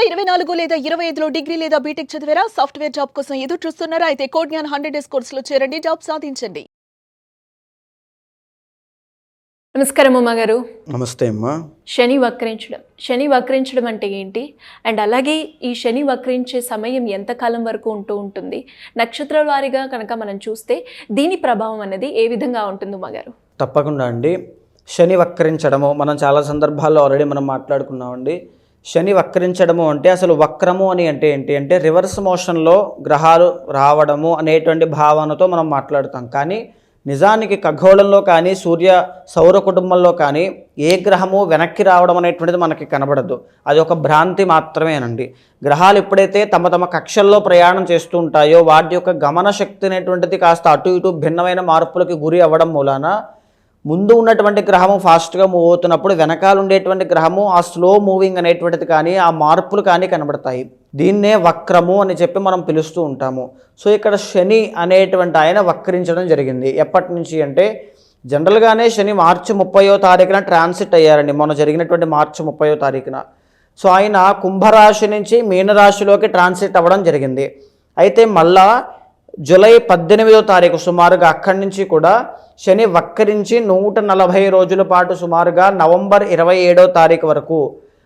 2024 లేదా 25లో డిగ్రీ లేదా బీటెక్ చదివారా? సాఫ్ట్వేర్ జాబ్ కోసం ఎదురు చూస్తున్నారా? అయితే కోడ్ జ్ఞాన్ 100 డేస్ కోర్సులో చేరండి, జాబ్ సాధించండి. నమస్కారం అమ్మ గారు. నమస్తే అమ్మా. శని వక్రించడం అంటే ఏంటి? అండ్ అలాగే ఈ శని వక్రించే సమయం ఎంతకాలం వరకు ఉంటుంది? నక్షత్రాల వారీగా కనుక మనం చూస్తే దీని ప్రభావం అనేది ఏ విధంగా ఉంటుంది అమ్మ గారు? తప్పకుండా అండి. శని వక్రించడము మనం చాలా సందర్భాల్లో ఆల్రెడీ మనం మాట్లాడుకున్నామండి. శని వక్రించడము అంటే అసలు వక్రము అని అంటే ఏంటి అంటే రివర్స్ మోషన్లో గ్రహాలు రావడము అనేటువంటి భావనతో మనం మాట్లాడుతాం. కానీ నిజానికి ఖగోళంలో కానీ సౌర కుటుంబంలో కానీ ఏ గ్రహము వెనక్కి రావడం అనేటువంటిది మనకి కనబడదు. అది ఒక భ్రాంతి మాత్రమేనండి. గ్రహాలు ఎప్పుడైతే తమ తమ కక్షల్లో ప్రయాణం చేస్తూ ఉంటాయో వాటి యొక్క గమన శక్తి అనేటువంటిది కాస్త అటు ఇటు భిన్నమైన మార్పులకి గురి అవ్వడం మూలాన ముందు ఉన్నటువంటి గ్రహము ఫాస్ట్గా మూవ్ అవుతున్నప్పుడు వెనకాల ఉండేటువంటి గ్రహము ఆ స్లో మూవింగ్ అనేటువంటిది కానీ ఆ మార్పులు కానీ కనబడతాయి. దీన్నే వక్రము అని చెప్పి మనం పిలుస్తూ ఉంటాము. సో ఇక్కడ శని అనేటువంటి ఆయన వక్రించడం జరిగింది. ఎప్పటి నుంచి అంటే జనరల్గానే శని మార్చి 30వ తారీఖున ట్రాన్సిట్ అయ్యారండి, మొన్న జరిగినటువంటి మార్చి 30వ తారీఖున. సో ఆయన కుంభరాశి నుంచి మీనరాశిలోకి ట్రాన్సిట్ అవ్వడం జరిగింది. అయితే మళ్ళా జూలై 18వ తారీఖు సుమారుగా అక్కడి నుంచి కూడా శని వక్రించి 140 రోజుల పాటు సుమారుగా నవంబర్ 27వ తారీఖు వరకు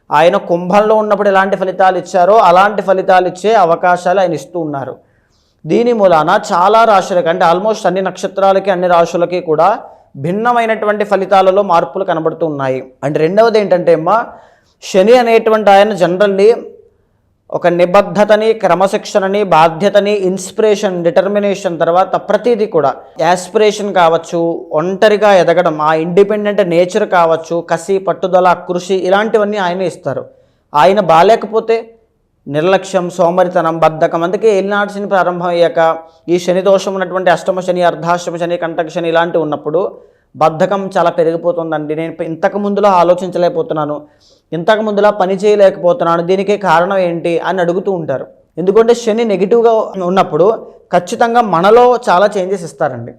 ఆయన కుంభంలో ఉన్నప్పుడు ఎలాంటి ఫలితాలు ఇచ్చారో అలాంటి ఫలితాలు ఇచ్చే అవకాశాలు ఆయన ఇస్తూ ఉన్నారు. దీని మూలాన చాలా రాశులకి అంటే ఆల్మోస్ట్ అన్ని నక్షత్రాలకి అన్ని రాశులకి కూడా భిన్నమైనటువంటి ఫలితాలలో మార్పులు కనబడుతూ ఉన్నాయి. అండ్ రెండవది ఏంటంటే అమ్మా, శని అనేటువంటి ఆయన జనరల్లీ ఒక నిబద్ధతని, క్రమశిక్షణని, బాధ్యతని, ఇన్స్పిరేషన్, డిటర్మినేషన్ తర్వాత ప్రతిదీ కూడా యాస్పిరేషన్ కావచ్చు, ఒంటరిగా ఎదగడం, ఆ ఇండిపెండెంట్ నేచర్ కావచ్చు, కసి, పట్టుదల, కృషి ఇలాంటివన్నీ ఆయన ఇస్తారు. ఆయన బాలేకపోతే నిర్లక్ష్యం, సోమరితనం, బద్ధకం. అందుకే ఏలినాటి శని ప్రారంభం అయ్యాక ఈ శని దోషం ఉన్నటువంటి అష్టమ శని, అర్ధాష్టమ శని, కంటక శని ఇలాంటివి ఉన్నప్పుడు బద్ధకం చాలా పెరిగిపోతుందండి. నేను ఇంతకు ముందులో ఆలోచించలేకపోతున్నాను, ఇంతకు ముందులా పని చేయలేకపోతున్నాను, దీనికి కారణం ఏంటి అని అడుగుతూ ఉంటారు. ఎందుకంటే శని నెగిటివ్గా ఉన్నప్పుడు ఖచ్చితంగా మనలో చాలా చేంజెస్ ఇస్తారండి.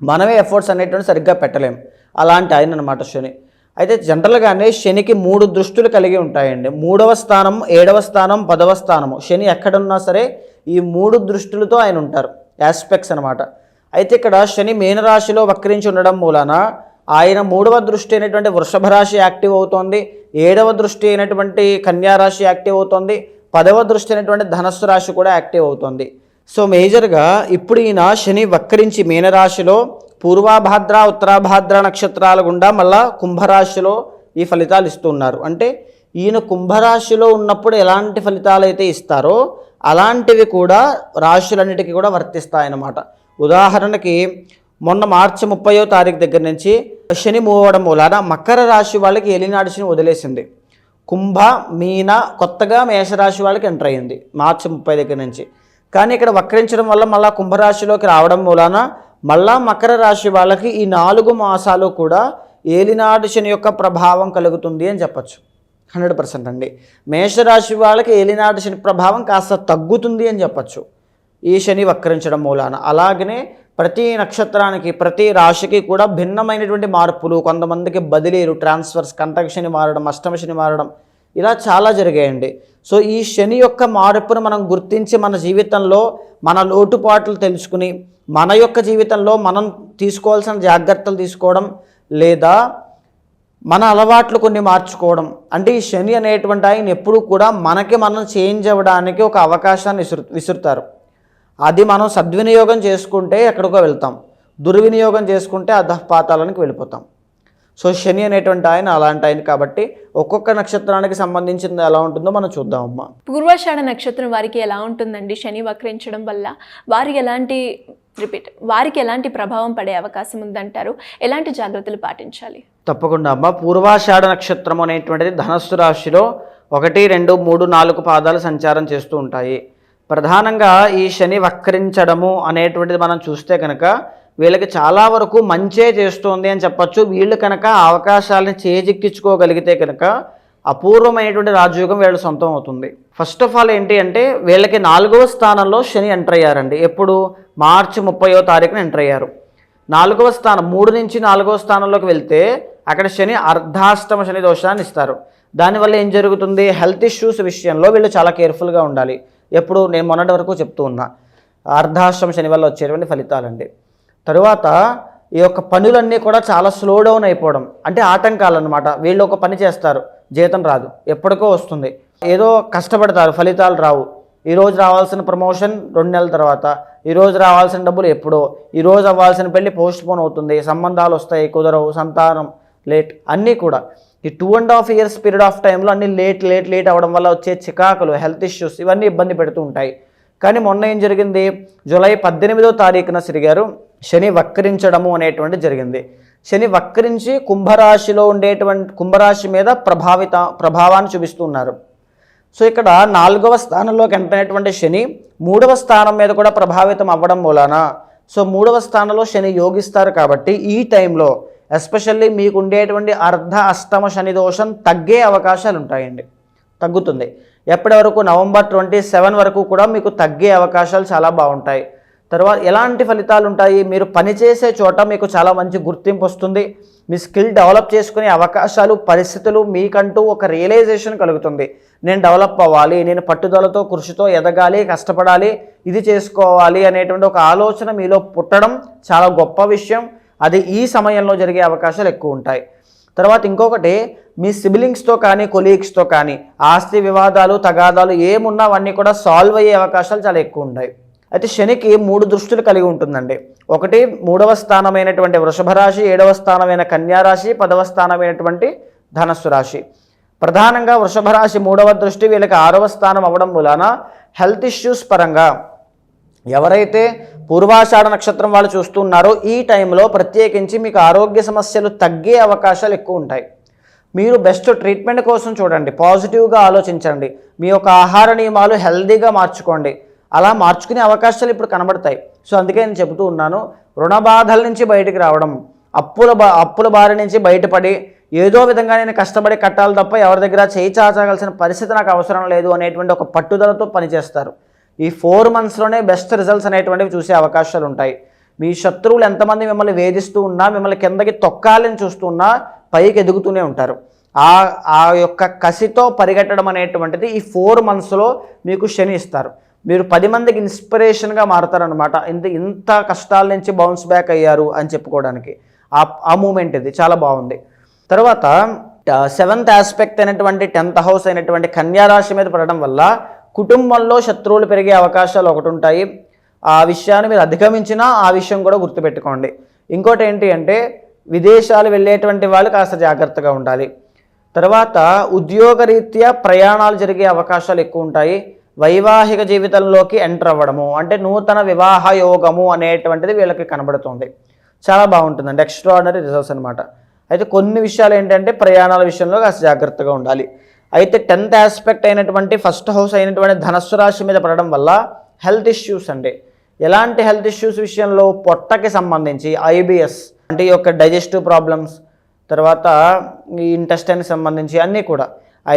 మనమే ఎఫర్ట్స్ అనేటువంటి సరిగ్గా పెట్టలేం. అలాంటి ఆయన అనమాట శని. అయితే జనరల్గానే శనికి 3 దృష్టులు కలిగి ఉంటాయండి. 3వ స్థానం, 7వ స్థానం, 10వ స్థానము. శని ఎక్కడున్నా సరే ఈ 3 దృష్టులతో ఆయన ఉంటారు, ఆస్పెక్ట్స్ అనమాట. అయితే ఇక్కడ శని మీనరాశిలో వక్రించి ఉండడం మూలాన ఆయన 3వ దృష్టి అయినటువంటి వృషభ రాశి యాక్టివ్ అవుతోంది, 7వ దృష్టి అయినటువంటి కన్యారాశి యాక్టివ్ అవుతోంది, 10వ దృష్టి అయినటువంటి ధనస్సు రాశి కూడా యాక్టివ్ అవుతోంది. సో మేజర్గా ఇప్పుడు ఈయన శని వక్రించి మీనరాశిలో పూర్వాభాద్ర, ఉత్తరాభాద్ర నక్షత్రాల గుండా మళ్ళా కుంభరాశిలో ఈ ఫలితాలు ఇస్తున్నారు. అంటే ఈయన కుంభరాశిలో ఉన్నప్పుడు ఎలాంటి ఫలితాలు అయితే ఇస్తారో అలాంటివి కూడా రాశులన్నిటికీ కూడా వర్తిస్తాయన్నమాట. ఉదాహరణకి మొన్న మార్చి 30వ తారీఖు దగ్గర నుంచి శని మూవ్ అవ్వడం మూలాన మకర రాశి వాళ్ళకి ఏలినాటి శని వదిలేసింది. కుంభ, మీన, కొత్తగా మేషరాశి వాళ్ళకి ఎంటర్ అయ్యింది మార్చి 30 దగ్గర నుంచి. కానీ ఇక్కడ వక్రించడం వల్ల మళ్ళీ కుంభరాశిలోకి రావడం మూలాన మళ్ళా మకర రాశి వాళ్ళకి ఈ 4 మాసాలు కూడా ఏలినాటి శని యొక్క ప్రభావం కలుగుతుంది అని చెప్పచ్చు. 100% అండి. మేషరాశి వాళ్ళకి ఏలినాటి శని ప్రభావం కాస్త తగ్గుతుంది అని చెప్పచ్చు ఈ శని వక్రించడం మూలాన. అలాగనే ప్రతి నక్షత్రానికి, ప్రతి రాశికి కూడా భిన్నమైనటువంటి మార్పులు, కొంతమందికి బదిలీలు, ట్రాన్స్ఫర్స్, కంటక శని మారడం, అష్టమ శని మారడం ఇలా చాలా జరిగాయండి. సో ఈ శని యొక్క మార్పును మనం గుర్తించి మన జీవితంలో మన లోటుపాట్లు తెలుసుకుని మన యొక్క జీవితంలో మనం తీసుకోవాల్సిన జాగ్రత్తలు తీసుకోవడం లేదా మన అలవాట్లు కొన్ని మార్చుకోవడం. అంటే ఈ శని అనేటువంటి ఆయన ఎప్పుడు కూడా మనం చేంజ్ అవ్వడానికి ఒక అవకాశాన్ని విసురుతారు. అది మనం సద్వినియోగం చేసుకుంటే ఎక్కడికో వెళ్తాం, దుర్వినియోగం చేసుకుంటే అధఃపాతాళానికి వెళ్ళిపోతాం. సో శని అనేటువంటి ఆయన అలాంటి ఆయన కాబట్టి ఒక్కొక్క నక్షత్రానికి సంబంధించింది ఎలా ఉంటుందో మనం చూద్దామమ్మా. పూర్వాషాఢ నక్షత్రం వారికి ఎలా ఉంటుందండి శని వక్రించడం వల్ల? వారికి ఎలాంటి ప్రభావం పడే అవకాశం ఉందంటారు? ఎలాంటి జాగ్రత్తలు పాటించాలి? తప్పకుండా అమ్మా. పూర్వాషాఢ నక్షత్రం అనేటువంటిది ధనస్సు రాశిలో 1, 2, 3, 4 పాదాలు సంచారం చేస్తూ ఉంటాయి. ప్రధానంగా ఈ శని వక్రించడము అనేటువంటిది మనం చూస్తే కనుక వీళ్ళకి చాలా వరకు మంచే చేస్తుంది అని చెప్పచ్చు. వీళ్ళు కనుక అవకాశాలని చేజిక్కించుకోగలిగితే కనుక అపూర్వమైనటువంటి రాజయోగం వీళ్ళ సొంతం అవుతుంది. ఫస్ట్ ఆఫ్ ఆల్ ఏంటి అంటే వీళ్ళకి 4వ స్థానంలో శని ఎంటర్ అయ్యారండి. ఎప్పుడు? మార్చి 30వ తారీఖున ఎంటర్ అయ్యారు. 4వ స్థానం, 3 నుంచి 4వ స్థానంలోకి వెళ్తే అక్కడ శని అర్ధాష్టమ శని దోషాన్ని ఇస్తారు. దానివల్ల ఏం జరుగుతుంది, హెల్త్ ఇష్యూస్ విషయంలో వీళ్ళు చాలా కేర్ఫుల్గా ఉండాలి. ఎప్పుడు నేను మొన్నటి వరకు చెప్తూ ఉన్నా, అర్ధాష్టమ శని వల్ల వచ్చేటువంటి ఫలితాలండి. తరువాత ఈ యొక్క పనులన్నీ కూడా చాలా స్లో డౌన్ అయిపోవడం, అంటే ఆటంకాలు అనమాట. వీళ్ళు ఒక పని చేస్తారు, జీతం రాదు, ఎప్పటికో వస్తుంది, ఏదో కష్టపడతారు, ఫలితాలు రావు. ఈరోజు రావాల్సిన ప్రమోషన్ 2 నెలల తర్వాత, ఈరోజు రావాల్సిన డబ్బులు ఎప్పుడో, ఈరోజు అవ్వాల్సిన పెళ్లి పోస్ట్ పోన్ అవుతుంది, సంబంధాలు వస్తాయి కుదరవు, సంతానం లేట్, అన్నీ కూడా ఈ 2.5 years పీరియడ్ ఆఫ్ టైంలో అన్ని లేట్ అవ్వడం వల్ల వచ్చే చికాకులు, హెల్త్ ఇష్యూస్ ఇవన్నీ ఇబ్బంది పెడుతూ ఉంటాయి. కానీ మొన్న ఏం జరిగింది, జూలై 18వ తారీఖున శ్రీ గారు శని వక్రించడము అనేటువంటి జరిగింది. శని వక్రించి కుంభరాశిలో ఉండేటువంటి కుంభరాశి మీద ప్రభావాన్ని చూపిస్తున్నారు. సో ఇక్కడ 4వ స్థానంలోకి ఎంటైనటువంటి శని 3వ స్థానం మీద కూడా ప్రభావితం అవ్వడం మూలాన, సో 3వ స్థానంలో శని యోగిస్తారు కాబట్టి ఈ టైంలో ఎస్పెషల్లీ మీకు ఉండేటువంటి అర్ధ అష్టమ శని దోషం తగ్గే అవకాశాలు ఉంటాయండి, తగ్గుతుంది. ఎప్పటి వరకు November 27 వరకు కూడా మీకు తగ్గే అవకాశాలు చాలా బాగుంటాయి. తర్వాత ఎలాంటి ఫలితాలు ఉంటాయి, మీరు పనిచేసే చోట మీకు చాలా మంచి గుర్తింపు వస్తుంది, మీ స్కిల్ డెవలప్ చేసుకునే అవకాశాలు, పరిస్థితులు, మీకంటూ ఒక రియలైజేషన్ కలుగుతుంది. నేను డెవలప్ అవ్వాలి, నేను పట్టుదలతో కృషితో ఎదగాలి, కష్టపడాలి, ఇది చేసుకోవాలి అనేటువంటి ఒక ఆలోచన మీలో పుట్టడం చాలా గొప్ప విషయం. అది ఈ సమయంలో జరిగే అవకాశాలు ఎక్కువ ఉంటాయి. తర్వాత ఇంకొకటి, మీ సిబ్లింగ్స్తో కానీ కొలీగ్స్తో కానీ ఆస్తి వివాదాలు, తగాదాలు ఏమున్నా అవన్నీ కూడా సాల్వ్ అయ్యే అవకాశాలు చాలా ఎక్కువ ఉంటాయి. అయితే శనికి 3 దృష్టిలు కలిగి ఉంటుందండి. ఒకటి 3వ స్థానమైనటువంటి వృషభ రాశి, 7వ స్థానమైన కన్యా రాశి, 10వ స్థానమైనటువంటి ధనస్సు రాశి. ప్రధానంగా వృషభ రాశి 3వ దృష్టి వీళ్ళకి 6వ స్థానం అవ్వడం మూలాన హెల్త్ ఇష్యూస్ పరంగా ఎవరైతే పూర్వాషాఢ నక్షత్రం వాళ్ళు చూస్తున్నారో ఈ టైంలో ప్రత్యేకించి మీకు ఆరోగ్య సమస్యలు తగ్గే అవకాశాలు ఎక్కువ ఉంటాయి. మీరు బెస్ట్ ట్రీట్మెంట్ కోసం చూడండి, పాజిటివ్గా ఆలోచించండి, మీ యొక్క ఆహార నియమాలు హెల్దీగా మార్చుకోండి. అలా మార్చుకునే అవకాశాలు ఇప్పుడు కనబడతాయి. సో అందుకే నేను చెబుతూ ఉన్నాను, రుణ బాధల నుంచి బయటికి రావడం, అప్పుల బారి నుంచి బయటపడి ఏదో విధంగా నేను కష్టపడి కట్టాలి తప్ప ఎవరి దగ్గర చేయి చాచాల్సిన పరిస్థితి నాకు అవసరం లేదు అనేటువంటి ఒక పట్టుదలతో పనిచేస్తారు. ఈ 4 monthsలోనే బెస్ట్ రిజల్ట్స్ అనేటువంటివి చూసే అవకాశాలు ఉంటాయి. మీ శత్రువులు ఎంతమంది మిమ్మల్ని వేధిస్తూ ఉన్నా, మిమ్మల్ని కిందకి తొక్కాలని చూస్తూ ఉన్నా పైకి ఎదుగుతూనే ఉంటారు. ఆ యొక్క కసితో పరిగెట్టడం అనేటువంటిది ఈ 4 monthsలో మీకు శని ఇస్తారు. మీరు 10 మందికి ఇన్స్పిరేషన్గా మారుతారనమాట. ఇంత కష్టాల నుంచి బౌన్స్ బ్యాక్ అయ్యారు అని చెప్పుకోవడానికి ఆ మూమెంట్ ఇది చాలా బాగుంది. తర్వాత 7th ఆస్పెక్ట్ అయినటువంటి 10th house అయినటువంటి కన్యా రాశి మీద పడడం వల్ల కుటుంబంలో శత్రువులు పెరిగే అవకాశాలు ఒకటి ఉంటాయి. ఆ విషయాన్ని మీరు అధిగమించినా ఆ విషయం కూడా గుర్తుపెట్టుకోండి. ఇంకోటి ఏంటి అంటే విదేశాలు వెళ్ళేటువంటి వాళ్ళు కాస్త జాగ్రత్తగా ఉండాలి. తర్వాత ఉద్యోగరీత్యా ప్రయాణాలు జరిగే అవకాశాలు ఎక్కువ ఉంటాయి. వైవాహిక జీవితంలోకి ఎంటర్ అవ్వడము అంటే నూతన వివాహ యోగము అనేటువంటిది వీళ్ళకి కనబడుతుంది. చాలా బాగుంటుందండి, ఎక్స్ట్రాఆర్డినరీ రిజల్ట్స్ అనమాట. అయితే కొన్ని విషయాలు ఏంటంటే ప్రయాణాల విషయంలో కాస్త జాగ్రత్తగా ఉండాలి. అయితే 10th ఆస్పెక్ట్ అయినటువంటి ఫస్ట్ హౌస్ అయినటువంటి ధనస్సు రాశి మీద పడడం వల్ల హెల్త్ ఇష్యూస్ అండి. ఎలాంటి హెల్త్ ఇష్యూస్ విషయంలో పొట్టకి సంబంధించి IBS అంటే ఈ యొక్క డైజెస్టివ్ ప్రాబ్లమ్స్, తర్వాత ఈ ఇంటెస్టైన్కి సంబంధించి అన్నీ కూడా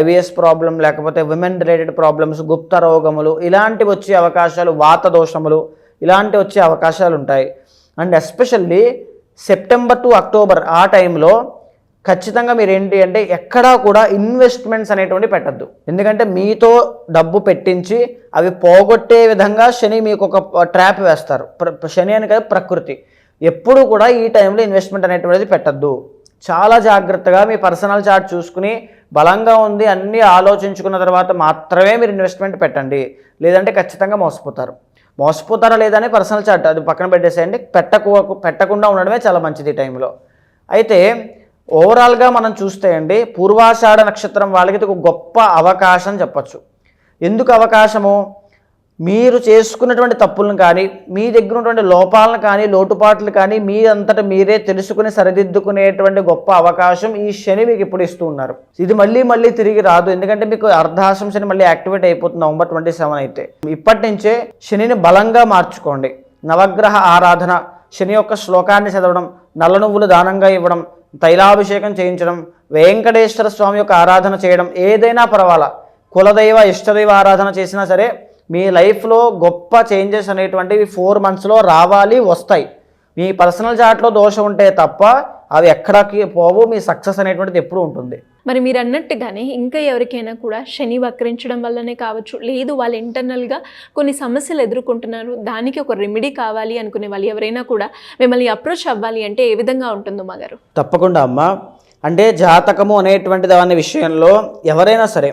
IBS ప్రాబ్లం, లేకపోతే విమెన్ రిలేటెడ్ ప్రాబ్లమ్స్, గుప్త రోగములు ఇలాంటివి వచ్చే అవకాశాలు, వాత దోషములు ఇలాంటివి వచ్చే అవకాశాలు ఉంటాయి. And especially September to October ఆ టైంలో ఖచ్చితంగా మీరు ఏంటి అంటే ఎక్కడా కూడా ఇన్వెస్ట్మెంట్స్ అనేటువంటి పెట్టద్దు. ఎందుకంటే మీతో డబ్బు పెట్టించి అవి పోగొట్టే విధంగా శని మీకు ఒక ట్రాప్ వేస్తారు. శని అని కాదు, ప్రకృతి. ఎప్పుడు కూడా ఈ టైంలో ఇన్వెస్ట్మెంట్ అనేటువంటిది పెట్టద్దు. చాలా జాగ్రత్తగా మీ పర్సనల్ చార్ట్ చూసుకుని బలంగా ఉంది అన్నీ ఆలోచించుకున్న తర్వాత మాత్రమే మీరు ఇన్వెస్ట్మెంట్ పెట్టండి. లేదంటే ఖచ్చితంగా మోసపోతారా లేదని పర్సనల్ చార్ట్ అది పక్కన పెట్టేసేయండి. పెట్టకుండా ఉండడమే చాలా మంచిది ఈ టైంలో. అయితే ఓవరాల్గా మనం చూస్తే అండి పూర్వాషాఢ నక్షత్రం వాళ్ళకి ఇది ఒక గొప్ప అవకాశం చెప్పచ్చు. ఎందుకు అవకాశము, మీరు చేసుకున్నటువంటి తప్పులను కానీ, మీ దగ్గర ఉన్నటువంటి లోపాలను కానీ, లోటుపాట్లు కానీ మీ అంతటా మీరే తెలుసుకుని సరిదిద్దుకునేటువంటి గొప్ప అవకాశం ఈ శని మీకు ఇప్పుడు ఇస్తూ ఉన్నారు. ఇది మళ్ళీ తిరిగి రాదు. ఎందుకంటే మీకు అర్ధాష్టమ శని మళ్ళీ యాక్టివేట్ అయిపోతుంది November 27 అయితే. ఇప్పటి నుంచే శనిని బలంగా మార్చుకోండి. నవగ్రహ ఆరాధన, శని యొక్క శ్లోకాన్ని చదవడం, నల్ల నువ్వులు దానంగా ఇవ్వడం, తైలాభిషేకం చేయించడం, వెంకటేశ్వర స్వామి యొక్క ఆరాధన చేయడం, ఏదైనా పర్వాలా, కులదైవ ఇష్టదైవ ఆరాధన చేసినా సరే మీ లైఫ్లో గొప్ప చేంజెస్ అనేటువంటివి 4 monthsలో రావాలి, వస్తాయి. మీ పర్సనల్ చార్ట్లో దోషం ఉంటే తప్ప అవి ఎక్కడికి పోవు. మీ సక్సెస్ అనేటువంటిది ఎప్పుడు ఉంటుంది. మరి మీరు అన్నట్టుగానే ఇంకా ఎవరికైనా కూడా శని వక్రించడం వల్లనే కావచ్చు, లేదు వాళ్ళు ఇంటర్నల్గా కొన్ని సమస్యలు ఎదుర్కొంటున్నారు, దానికి ఒక రెమెడీ కావాలి అనుకునే వాళ్ళు ఎవరైనా కూడా మిమ్మల్ని అప్రోచ్ అవ్వాలి అంటే ఏ విధంగా ఉంటుందో మాగారు? తప్పకుండా అమ్మ. అంటే జాతకము అనేటువంటి దాని విషయంలో ఎవరైనా సరే,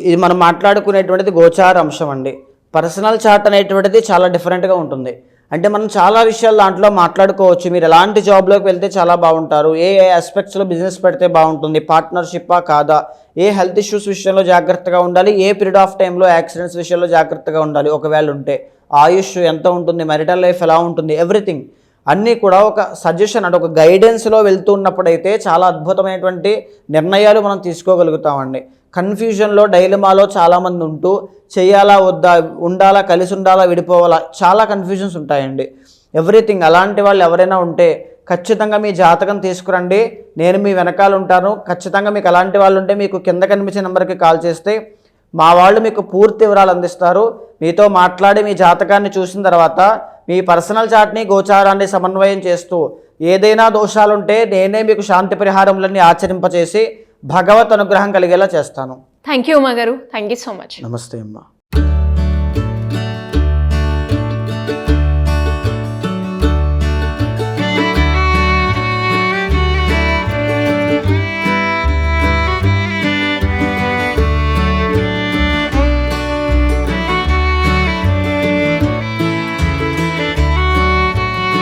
ఇది మనం మాట్లాడుకునేటువంటిది గోచార అంశం అండి. పర్సనల్ చార్ట్ అనేటువంటిది చాలా డిఫరెంట్గా ఉంటుంది. అంటే మనం చాలా విషయాలు దాంట్లో మాట్లాడుకోవచ్చు. మీరు ఎలాంటి జాబ్లోకి వెళ్తే చాలా బాగుంటారు, ఏ ఆస్పెక్ట్స్లో బిజినెస్ పెడితే బాగుంటుంది, పార్ట్నర్షిప్పా కాదా, ఏ హెల్త్ ఇష్యూస్ విషయంలో జాగ్రత్తగా ఉండాలి, ఏ పీరియడ్ ఆఫ్ టైంలో యాక్సిడెంట్స్ విషయంలో జాగ్రత్తగా ఉండాలి, ఒకవేళ ఉంటే ఆయుష్ ఎంత ఉంటుంది, మెరిటల్ లైఫ్ ఎలా ఉంటుంది, ఎవ్రీథింగ్ అన్నీ కూడా ఒక సజెషన్ అంటే ఒక గైడెన్స్లో వెళ్తున్నప్పుడైతే చాలా అద్భుతమైనటువంటి నిర్ణయాలు మనం తీసుకోగలుగుతామండి. కన్ఫ్యూజన్లో డైలమాలో చాలామంది ఉంటూ చేయాలా వద్దా, ఉండాలా కలిసి ఉండాలా విడిపోవాలా, చాలా కన్ఫ్యూజన్స్ ఉంటాయండి. ఎవ్రీథింగ్ అలాంటి వాళ్ళు ఎవరైనా ఉంటే ఖచ్చితంగా మీ జాతకం తీసుకురండి, నేను మీ వెనకాల ఉంటాను. ఖచ్చితంగా మీకు అలాంటి వాళ్ళు ఉంటే మీకు కింద కనిపించే నెంబర్కి కాల్ చేస్తే మా వాళ్ళు మీకు పూర్తి వివరాలు అందిస్తారు. మీతో మాట్లాడి మీ జాతకాన్ని చూసిన తర్వాత మీ పర్సనల్ చార్ట్ని గోచారాన్ని సమన్వయం చేస్తూ ఏదైనా దోషాలుంటే నేనే మీకు శాంతి పరిహారములన్నీ ఆచరింపచేసి భగవత్ అనుగ్రహం కలిగేలా చేస్తాను. థ్యాంక్ యూ మాగారు, థ్యాంక్ యూ సో మచ్. నమస్తే అమ్మా.